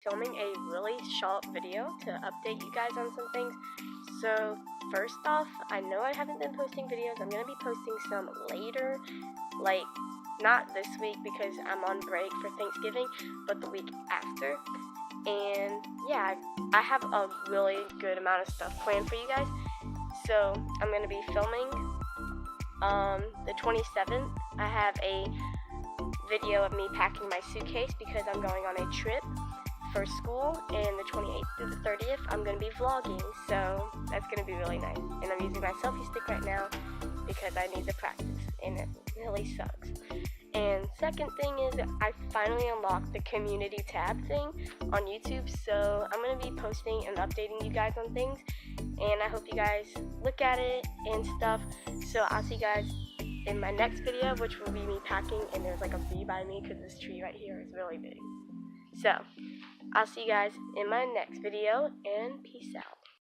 filming a really short video to update you guys on some things. So first off, I know I haven't been posting videos. I'm going to be posting some later, like not this week because I'm on break for Thanksgiving, but the week after. And yeah, I have a really good amount of stuff planned for you guys. So I'm going to be filming the 27th. I have a video of me packing my suitcase because I'm going on a trip for school, and the 28th through the 30th I'm going to be vlogging, so that's going to be really nice. And I'm using my selfie stick right now because I need to practice, and it really sucks. And second thing is I finally unlocked the community tab thing on YouTube, so I'm going to be posting and updating you guys on things, and I hope you guys look at it and stuff. So I'll see you guys in my next video, which will be me packing, and there's like a bee by me because this tree right here is really big. So I'll see you guys in my next video, and peace out.